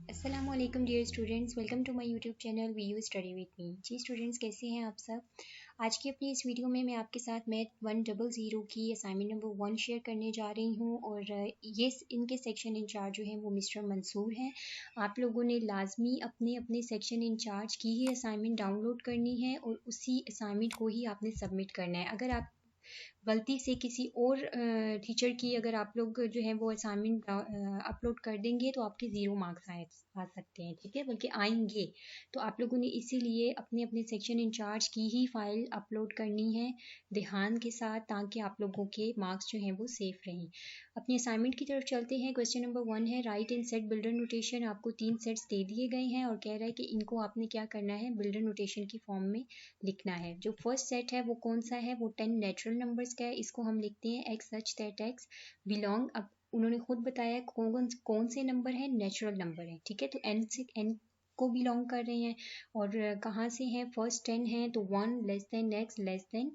अस्सलामुअलैकुम dear students, welcome to my YouTube channel V U study with me. जी students, कैसे हैं आप सब। आज की अपनी इस वीडियो में मैं आपके साथ मैथ 100 की असाइनमेंट नंबर 1 शेयर करने जा रही हूँ और ये इनके सेक्शन इंचार्ज जो हैं वो मिस्टर मंसूर हैं। आप लोगों ने लाजमी अपने अपने सेक्शन इंचार्ज की ही असाइनमेंट डाउनलोड करनी है और उसी असाइनमेंट को ही आपने सबमिट करना है। अगर आप गलती से किसी और टीचर की अगर आप लोग जो है वो असाइनमेंट अपलोड कर देंगे तो आपके ज़ीरो मार्क्स आ सकते हैं, ठीक है, बल्कि आएंगे। तो आप लोगों ने इसीलिए अपने अपने सेक्शन इंचार्ज की ही फाइल अपलोड करनी है ध्यान के साथ, ताकि आप लोगों के मार्क्स जो हैं वो सेफ रहें। अपनी असाइनमेंट की तरफ चलते हैं। क्वेश्चन नंबर 1 है राइट इन सेट बिल्डर नोटेशन। आपको 3 सेट्स दे दिए गए हैं और कह रहा है कि इनको आपने क्या करना है, बिल्डर नोटेशन की फॉर्म में लिखना है। जो फर्स्ट सेट है वो कौन सा है, वो 10 नेचुरल नंबर्स का है। इसको हम लिखते हैं x such that x belong. अब उन्होंने खुद बताया कौन से नंबर है, नेचुरल नंबर है, ठीक है। तो एन से एन को बिलोंग कर रहे हैं और कहाँ से हैं, फर्स्ट 10 है तो 1 less than x less than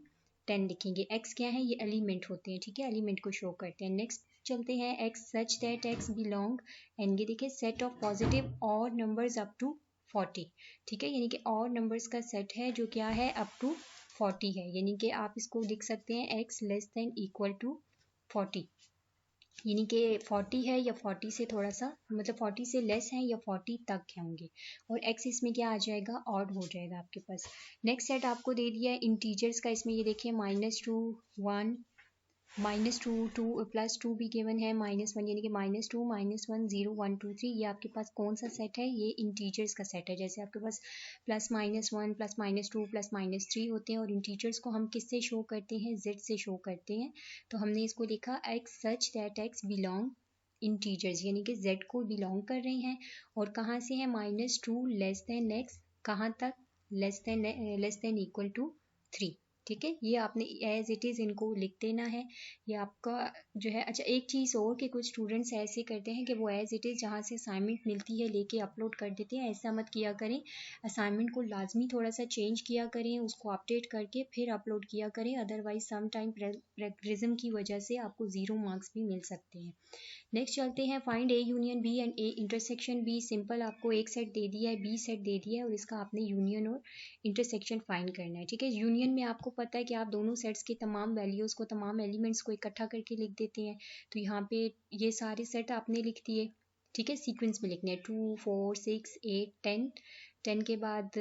10 लिखेंगे। एक्स क्या है, ये एलिमेंट होते हैं, ठीक है, एलिमेंट को शो करते हैं। नेक्स्ट चलते हैं x such that x belong and ये देखिए सेट ऑफ पॉजिटिव और नंबर्स अप टू 40, ठीक है, यानी कि और नंबर्स का सेट है जो क्या है अप टू 40 है, यानी कि आप इसको लिख सकते हैं x less than equal to 40, यानी कि 40 है या 40 से थोड़ा सा मतलब 40 से लेस है या 40 तक होंगे और x इसमें क्या आ जाएगा, ऑड हो जाएगा आपके पास। नेक्स्ट सेट आपको दे दिया है इंटीजर्स का। इसमें ये देखिए -2 1 -2 2 +2 भी गिवन है, -1 यानी कि -2 -1 0 1 2 3। ये आपके पास कौन सा सेट है, ये इंटीजर्स का सेट है। जैसे आपके पास +-1 +-2 +-3 होते हैं और इंटीजर्स को हम किससे शो करते हैं, z से शो करते हैं। तो हमने इसको लिखा x such that x belong integers, यानी कि z को बिलोंग कर रहे हैं और कहाँ से है, -2 लेस देन x कहाँ तक, लेस देन इक्वल टू 3, ठीक है। ये आपने एज इट इज़ इनको लिख देना है, ये आपका जो है। अच्छा एक चीज़ और कि कुछ स्टूडेंट्स ऐसे करते हैं कि वो एज इट इज़ जहाँ से असाइनमेंट मिलती है लेके अपलोड कर देते हैं, ऐसा मत किया करें। असाइनमेंट को लाजमी थोड़ा सा चेंज किया करें, उसको अपडेट करके फिर अपलोड किया करें, अदरवाइज सम टाइम प्रेगरिज्म की वजह से आपको ज़ीरो मार्क्स भी मिल सकते हैं। नेक्स्ट चलते हैं find A union B and A intersection B. Simple, आपको एक सेट दे दिया है, बी सेट दे दिया है और इसका आपने यूनियन और इंटरसेक्शन फाइंड करना है, ठीक है। यूनियन में आपको पता है कि आप दोनों सेट्स के तमाम वैल्यूज़ को, तमाम एलिमेंट्स को इकट्ठा करके लिख देते हैं। तो यहाँ पे ये सारे सेट आपने लिख दिए, ठीक है, सीक्वेंस में लिखने हैं 2 4 6 8 10। 10 के बाद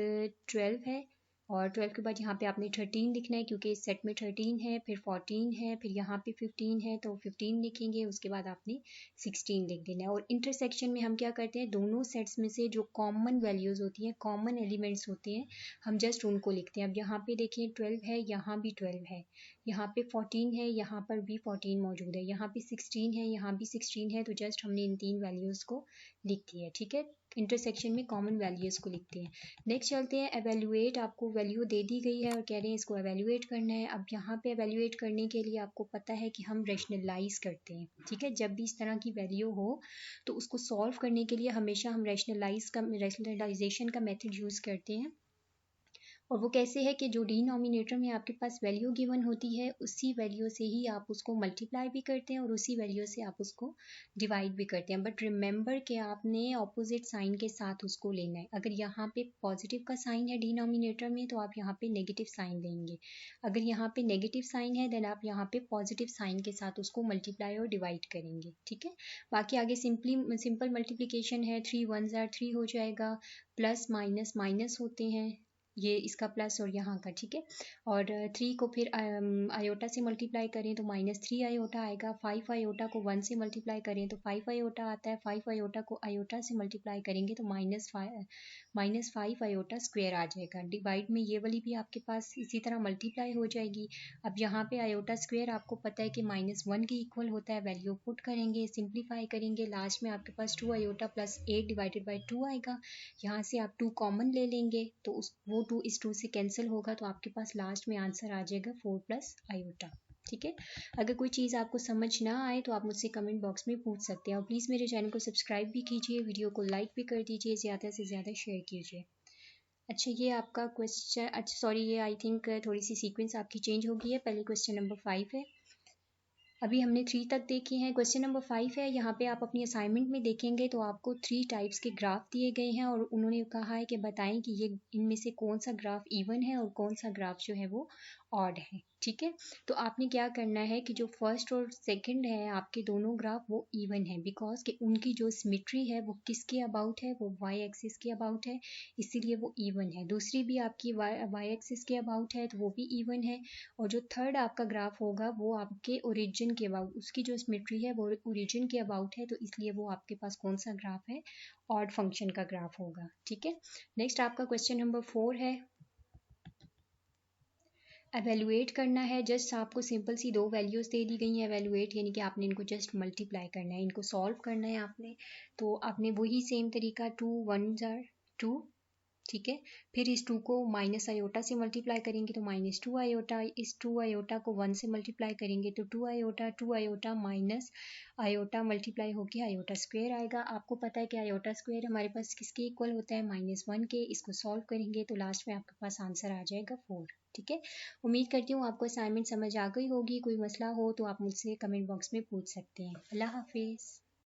12 है और 12 के बाद यहाँ पे आपने 13 लिखना है क्योंकि इस सेट में 13 है, फिर 14 है, फिर यहाँ पे 15 है तो 15 लिखेंगे, उसके बाद आपने 16 लिख देना है। और इंटरसेक्शन में हम क्या करते हैं, दोनों सेट्स में से जो कॉमन वैल्यूज़ होती हैं, कॉमन एलिमेंट्स होते हैं, हम जस्ट उनको लिखते हैं। अब यहाँ पे देखिए 12 है, यहाँ भी 12 है, यहाँ पे 14 है, यहाँ पर भी 14 मौजूद है, यहाँ पे 16 है, यहाँ भी 16 है, तो जस्ट हमने इन तीन वैल्यूज़ को लिख दिया, ठीक है। इंटरसेक्शन में कॉमन वैल्यूज़ को लिखते हैं। नेक्स्ट चलते हैं एवेल्युएट। आपको वैल्यू दे दी गई है और कह रहे हैं इसको एवेल्युएट करना है। अब यहाँ पे एवेल्युएट करने के लिए आपको पता है कि हम रैशनलाइज करते हैं, ठीक है। जब भी इस तरह की वैल्यू हो तो उसको सॉल्व करने के लिए हमेशा हम रैशनलाइजेशन का मेथड यूज़ करते हैं। और वो कैसे है कि जो डिनोमिनेटर में आपके पास वैल्यू गिवन होती है उसी वैल्यू से ही आप उसको मल्टीप्लाई भी करते हैं और उसी वैल्यू से आप उसको डिवाइड भी करते हैं। बट रिमेंबर कि आपने ऑपोजिट साइन के साथ उसको लेना है। अगर यहाँ पे पॉजिटिव का साइन है डिनोमिनेटर में तो आप यहाँ पे नेगेटिव साइन लेंगे, अगर यहाँ पे नेगेटिव साइन है देन आप यहाँ पे पॉजिटिव साइन के साथ उसको मल्टीप्लाई और डिवाइड करेंगे, ठीक है। बाकी आगे सिंपल मल्टीप्लिकेशन है, 3 1 ज़ार 3 हो जाएगा, प्लस माइनस माइनस होते हैं, ये इसका प्लस और यहाँ का, ठीक है। और 3 को फिर आयोटा से मल्टीप्लाई करें तो -3 आयोटा आएगा। 5 आयोटा को 1 से मल्टीप्लाई करें तो 5 आयोटा आता है। 5 आयोटा को आयोटा से मल्टीप्लाई करेंगे तो -5 आयोटा स्क्वायर आ जाएगा। डिवाइड में ये वाली भी आपके पास इसी तरह मल्टीप्लाई हो जाएगी। अब यहाँ पे आयोटा स्क्वायर आपको पता है कि -1 के इक्वल होता है। वैल्यू पुट करेंगे, सिंप्लीफाई करेंगे, लास्ट में आपके पास 2 आयोटा प्लस 8 डिवाइडेड बाई 2 आएगा। यहाँ से आप 2 कॉमन ले लेंगे तो वो 2 इस 2 से कैंसिल होगा तो आपके पास लास्ट में आंसर आ जाएगा 4 प्लस आयोटा, ठीक है। अगर कोई चीज़ आपको समझ ना आए तो आप मुझसे कमेंट बॉक्स में पूछ सकते हैं और प्लीज़ मेरे चैनल को सब्सक्राइब भी कीजिए, वीडियो को लाइक भी कर दीजिए, ज़्यादा से ज़्यादा शेयर कीजिए। अच्छा ये आपका क्वेश्चन, अच्छा सॉरी, ये आई थिंक थोड़ी सी सीक्वेंस आपकी चेंज हो गई है। पहले क्वेश्चन नंबर 5 है। अभी हमने 3 तक देखे हैं। क्वेश्चन नंबर 5 है, यहाँ पे आप अपनी असाइनमेंट में देखेंगे तो आपको 3 टाइप्स के ग्राफ दिए गए हैं और उन्होंने कहा है कि बताएं कि ये इनमें से कौन सा ग्राफ इवन है और कौन सा ग्राफ जो है वो ऑड है। ठीक है, तो आपने क्या करना है कि जो फर्स्ट और सेकंड है आपके दोनों ग्राफ वो इवन है, बिकॉज कि उनकी जो सिमेट्री है वो किसके अबाउट है, वो वाई एक्सिस के अबाउट है, इसीलिए वो इवन है। दूसरी भी आपकी वाई एक्सिस के अबाउट है तो वो भी इवन है। और जो थर्ड आपका ग्राफ होगा वो आपके ओरिजिन के अबाउट, उसकी जो सिमेट्री है वो ओरिजिन के अबाउट है, तो इसलिए वो आपके पास कौन सा ग्राफ है, ऑड फंक्शन का ग्राफ होगा। ठीक है, नेक्स्ट आपका क्वेश्चन नंबर 4 है, एवेलुएट करना है। जस्ट आपको सिंपल सी 2 वैल्यूज़ दे दी गई हैं। एवेलुएट यानी कि आपने इनको जस्ट मल्टीप्लाई करना है, इनको सॉल्व करना है आपने। तो आपने वही सेम तरीका 2 1 जार 2, ठीक है, फिर इस 2 को माइनस आयोटा से मल्टीप्लाई करेंगे तो माइनस 2 आयोटा, इस 2 आयोटा को 1 से मल्टीप्लाई करेंगे तो 2 आयोटा माइनस आयोटा मल्टीप्लाई होकर आयोटा स्क्वायर आएगा। आपको पता है कि आयोटा स्क्वायर हमारे पास किसके इक्वल होता है, -1 के। इसको सॉल्व करेंगे तो लास्ट में आपके पास आंसर आ जाएगा 4। ठीक है, उम्मीद करती हूँ आपको असाइनमेंट समझ आ गई होगी। कोई मसला हो तो आप मुझसे कमेंट बॉक्स में पूछ सकते हैं। अल्लाह हाफिज़।